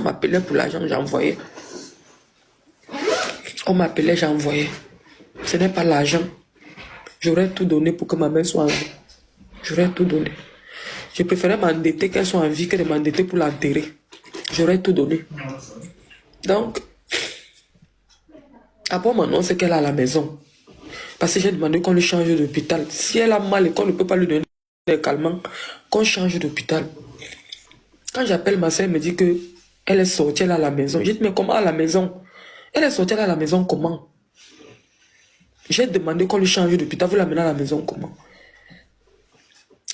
m'appelait pour l'argent, j'envoyais. On m'appelait, j'envoyais. Ce n'est pas l'argent. J'aurais tout donné pour que ma mère soit en vie. J'aurais tout donné. Je préférais m'endetter qu'elle soit en vie que de m'endetter pour l'enterrer. J'aurais tout donné. Donc, après on m'annonce qu'elle est à la maison. Parce que j'ai demandé qu'on lui change d'hôpital. Si elle a mal et qu'on ne peut pas lui donner des calmants, qu'on change d'hôpital. Quand j'appelle ma soeur, elle me dit qu'elle est sortie, elle est à la maison. J'ai dit, mais comment à la maison? Elle est sortie, elle est à la maison, comment? J'ai demandé qu'on lui change d'hôpital, vous l'amenez à la maison, comment?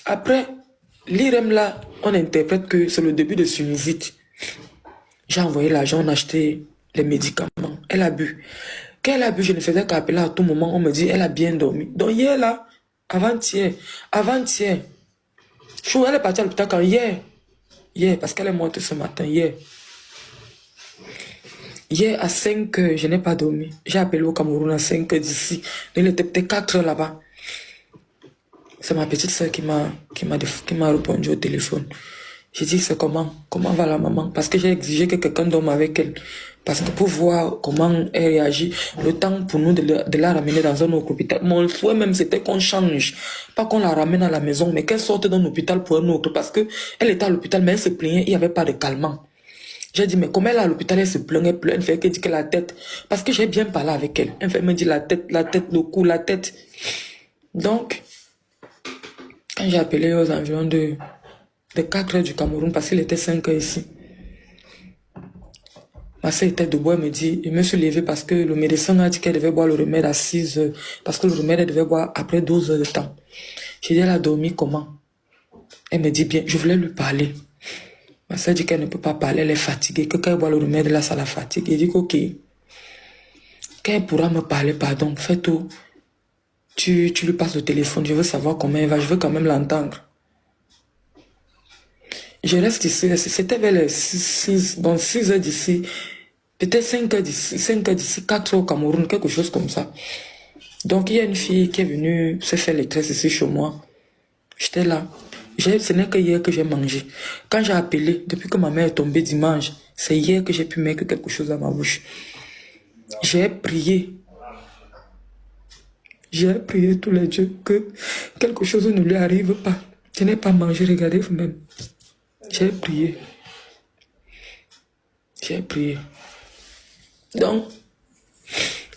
Après, l'IREM là, on interprète que c'est le début de sinusite. J'ai envoyé l'argent, on a acheté les médicaments. Elle a bu. Quand elle a bu, je ne faisais qu'appeler à tout moment. On me dit, elle a bien dormi. Donc hier là, avant-hier, chou, elle est partie à l'hôpital quand hier, parce qu'elle est morte ce matin, hier. Hier à 5 heures, je n'ai pas dormi. J'ai appelé au Cameroun à 5 heures d'ici. Il était peut-être 4 heures là-bas. C'est ma petite soeur qui m'a répondu au téléphone. J'ai dit, c'est comment va la maman? Parce que j'ai exigé que quelqu'un dorme avec elle. Parce que pour voir comment elle réagit, le temps pour nous de la ramener dans un autre hôpital. Mon souhait même, c'était qu'on change. Pas qu'on la ramène à la maison, mais qu'elle sorte d'un hôpital pour un autre. Parce que elle était à l'hôpital, mais elle se plaignait, il n'y avait pas de calmant. J'ai dit, mais comme elle est à l'hôpital, elle se plaint, elle fait que dit que la tête. Parce que j'ai bien parlé avec elle. Elle me dit la tête, le cou, la tête. Donc, quand j'ai appelé aux environs de 4 heures du Cameroun, parce qu'il était 5 heures ici, ma soeur était debout, elle me dit, je me suis levée parce que le médecin a dit qu'elle devait boire le remède à 6 heures, parce que le remède, elle devait boire après 12 heures de temps. J'ai dit, elle a dormi comment? Elle me dit, bien, je voulais lui parler. Ma soeur dit qu'elle ne peut pas parler, elle est fatiguée, que quand elle boit le remède, là, ça la fatigue. J'ai dit, ok, quand elle pourra me parler, pardon, fais tout. Tu lui passes le téléphone, je veux savoir comment elle va, je veux quand même l'entendre. Je reste ici, c'était vers les 6 heures d'ici, peut-être 5 heures d'ici, 4 heures au Cameroun, quelque chose comme ça. Donc il y a une fille qui est venue se faire les tresses ici chez moi. J'étais là. Ce n'est que hier que j'ai mangé. Quand j'ai appelé, depuis que ma mère est tombée dimanche, c'est hier que j'ai pu mettre quelque chose dans ma bouche. J'ai prié. J'ai prié tous les dieux que quelque chose ne lui arrive pas. Je n'ai pas mangé, regardez vous-même. J'ai prié. J'ai prié. Donc,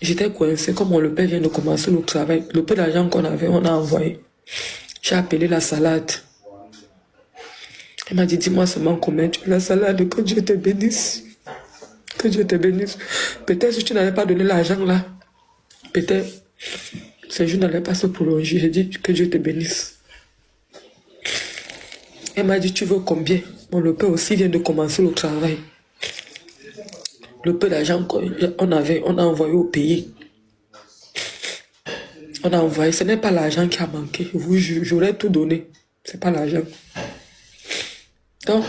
j'étais coincé. Comme le père vient de commencer le travail, le peu d'argent qu'on avait, on a envoyé. J'ai appelé la salade. Elle m'a dit, dis-moi seulement combien tu veux la salade, que Dieu te bénisse. Que Dieu te bénisse. Peut-être si tu n'avais pas donné l'argent là, peut-être ces jours n'allaient pas se prolonger. J'ai dit que Dieu te bénisse. Elle m'a dit, tu veux combien? Bon, le père aussi vient de commencer le travail. Le peu d'argent qu'on avait, on a envoyé au pays. On a envoyé, ce n'est pas l'argent qui a manqué. Je vous jure, j'aurais tout donné. Ce n'est pas l'argent. Donc,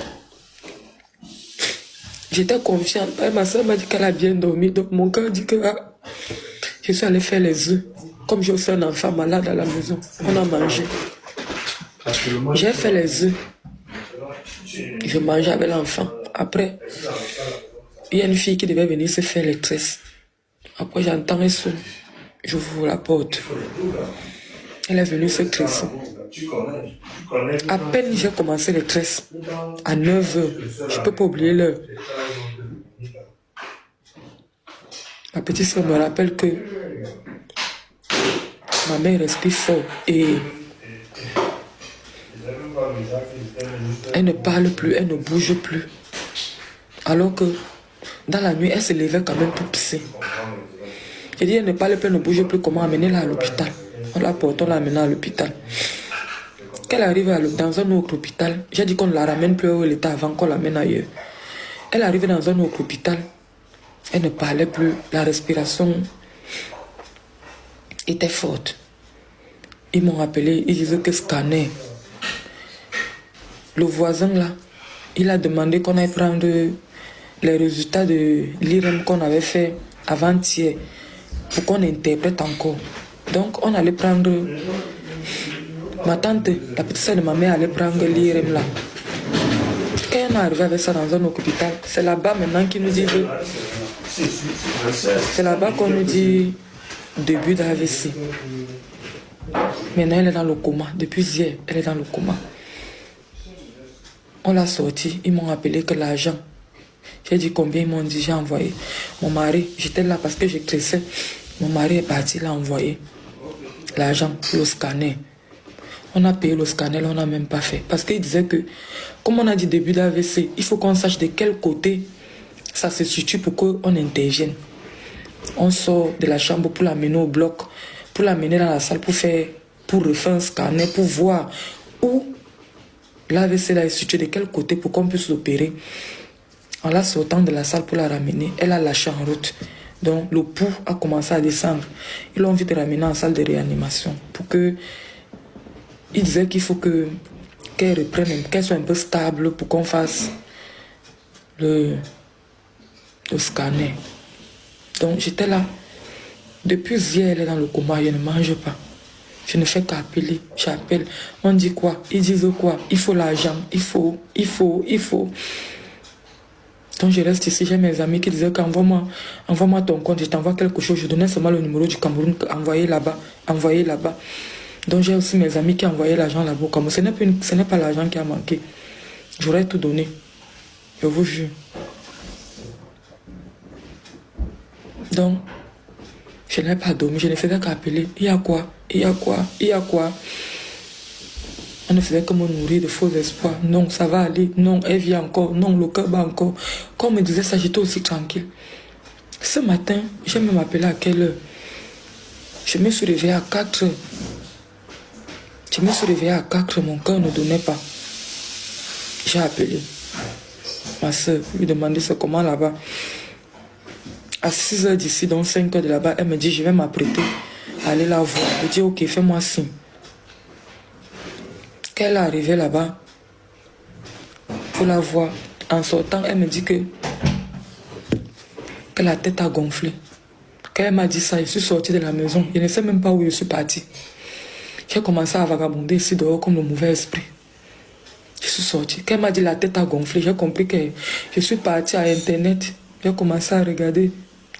j'étais confiante. Ma soeur m'a dit qu'elle a bien dormi. Donc, mon cœur dit que je suis allée faire les œufs. Comme j'ai aussi un enfant malade à la maison, on a mangé. J'ai fait les œufs. Je mangeais avec l'enfant. Après, il y a une fille qui devait venir se faire les tresses. Après, j'entends un son. J'ouvre la porte. Elle est venue se tresser. À peine j'ai commencé les tresses. À 9 heures. Je ne peux pas oublier l'heure. Ma petite soeur me rappelle que ma mère respire fort et elle ne parle plus, elle ne bouge plus. Alors que dans la nuit, elle se levait quand même pour pisser. J'ai dit, elle ne parle plus, elle ne bouge plus, comment amener-la à l'hôpital? On la porte, on l'a amenée à l'hôpital. Quand elle arrive dans un autre hôpital, j'ai dit qu'on ne la ramène plus où elle était avant, qu'on l'amène ailleurs. Elle arrive dans un autre hôpital, elle ne parlait plus, la respiration était forte. Ils m'ont appelé, ils disaient que scanner. Le voisin là, il a demandé qu'on aille prendre les résultats de l'IREM qu'on avait fait avant-hier pour qu'on interprète encore. Donc on allait prendre, ma tante, la petite soeur de ma mère allait prendre l'IRM là. Quand on est arrivé avec ça dans un hôpital, c'est là-bas maintenant qu'ils nous disent... C'est là-bas qu'on nous dit début d'AVC. Maintenant, elle est dans le coma. Depuis hier, elle est dans le coma. On l'a sortie. Ils m'ont appelé que l'argent. J'ai dit combien, ils m'ont dit, j'ai envoyé. Mon mari, j'étais là parce que j'écrissais. Mon mari est parti, il a envoyé l'argent pour le scanner. On a payé le scanner, on n'a même pas fait. Parce qu'il disait que, comme on a dit début d'AVC, il faut qu'on sache de quel côté ça se situe pour qu'on intervienne. On sort de la chambre pour l'amener au bloc, pour l'amener dans la salle pour refaire un scanner, pour voir où l'AVC est situé, de quel côté pour qu'on puisse l'opérer. En la sortant de la salle pour la ramener, elle a lâché en route. Donc le pouls a commencé à descendre. Ils l'ont vite ramener en salle de réanimation pour que... Il disait qu'il faut qu'elle reprenne, qu'elle soit un peu stable pour qu'on fasse le scanner. Donc j'étais là. Depuis hier, elle est dans le coma, je ne mange pas. Je ne fais qu'appeler, j'appelle. On dit quoi? Ils disent quoi? Il faut l'argent, il faut. Donc je reste ici, j'ai mes amis qui disaient envoie-moi ton compte, je t'envoie quelque chose. Je donnais seulement le numéro du Cameroun, envoyez là-bas. Donc j'ai aussi mes amis qui envoyaient l'argent là-bas. Comme ce n'est pas l'argent qui a manqué. J'aurais tout donné. Je vous jure. Donc, je n'ai pas dormi. Je ne faisais qu'appeler. Il y a quoi? On ne faisait que me nourrir de faux espoirs. Non, ça va aller. Non, elle vit encore. Non, le cœur bat encore. Quand on me disait ça, j'étais aussi tranquille. Ce matin, j'ai même appelé à quelle heure? Je me suis réveillée à 4 heures. Mon cœur ne donnait pas. J'ai appelé ma soeur, lui demander c'est comment là-bas. À 6 heures d'ici, donc 5 heures de là-bas, elle me dit je vais m'apprêter à aller la voir. Je dis ok, fais-moi signe. Quand elle est arrivée là-bas, pour la voir, en sortant, elle me dit que la tête a gonflé. Quand elle m'a dit ça, je suis sortie de la maison. Je ne sais même pas où je suis partie. J'ai commencé à vagabonder ici dehors comme le mauvais esprit. Je suis sortie. Quand elle m'a dit la tête a gonflé, j'ai compris que je suis partie à Internet. J'ai commencé à regarder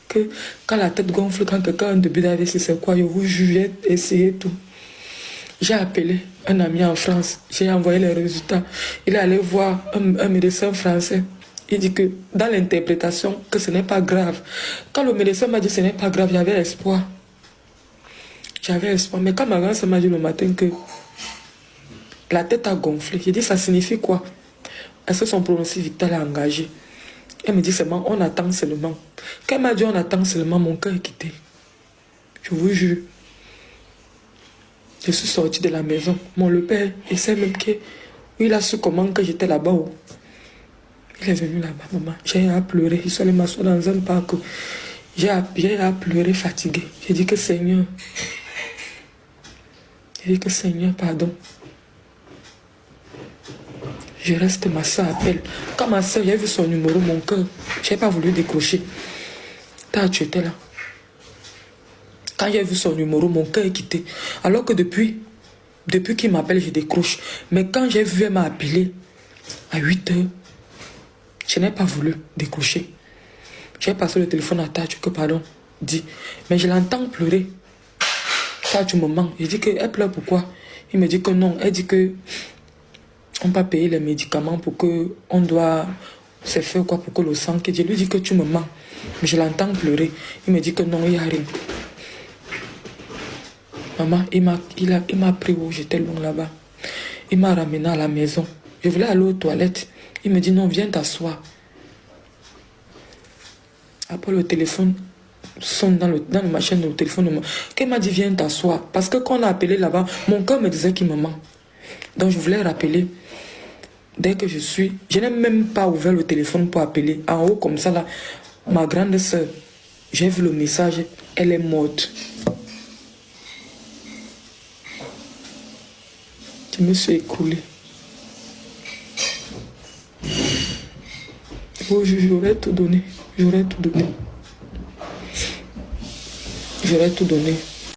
que quand la tête gonfle, quand quelqu'un a un début d'AVC, c'est quoi? Je vous jure, j'ai essayé tout. J'ai appelé un ami en France. J'ai envoyé les résultats. Il est allé voir un médecin français. Il dit que dans l'interprétation, que ce n'est pas grave. Quand le médecin m'a dit que ce n'est pas grave, j'avais espoir. Mais quand ma grand-sœur m'a dit le matin que la tête a gonflé, j'ai dit ça signifie quoi? Est-ce que son pronostic vital est engagé? Elle me dit seulement on attend seulement. Quand elle m'a dit on attend seulement, mon cœur est quitté. Je vous jure. Je suis sortie de la maison. Le père, il sait même que... Il a su comment que j'étais là-bas. Il est venu là-bas, maman. J'ai à pleurer. Il allé m'asseoir dans un parc. J'ai à pleurer fatigué. J'ai dit que Seigneur... pardon. Je reste, ma soeur appelle. Quand ma soeur, j'ai vu son numéro, mon cœur, je n'ai pas voulu décrocher. Tu étais là. Quand j'ai vu son numéro, mon cœur est quitté. Alors que depuis qu'il m'appelle, je décroche. Mais quand j'ai vu, elle m'a appelé à 8 heures, je n'ai pas voulu décrocher. J'ai passé le téléphone à Tadju, que pardon, dit. Mais je l'entends pleurer. Tadju me manque. Je dis qu'elle pleure pourquoi? Il me dit que non. Elle dit que on va payer les médicaments pour que on doit se faire quoi pour que le sang. Je lui dis que tu me mens. Mais je l'entends pleurer. Il me dit que non, il n'y a rien. Maman, il m'a pris où j'étais loin là-bas. Il m'a ramené à la maison. Je voulais aller aux toilettes. Il me dit non, viens t'asseoir. Après le téléphone sonne dans le machine de téléphone. Quand il m'a dit viens t'asseoir. Parce que quand on a appelé là-bas, mon cœur me disait qu'il me ment. Donc je voulais rappeler. Dès que je n'ai même pas ouvert le téléphone pour appeler. En haut comme ça là, ma grande soeur, j'ai vu le message, elle est morte. Je me suis écoulée. Oh, j'aurais tout donné. J'aurais tout donné.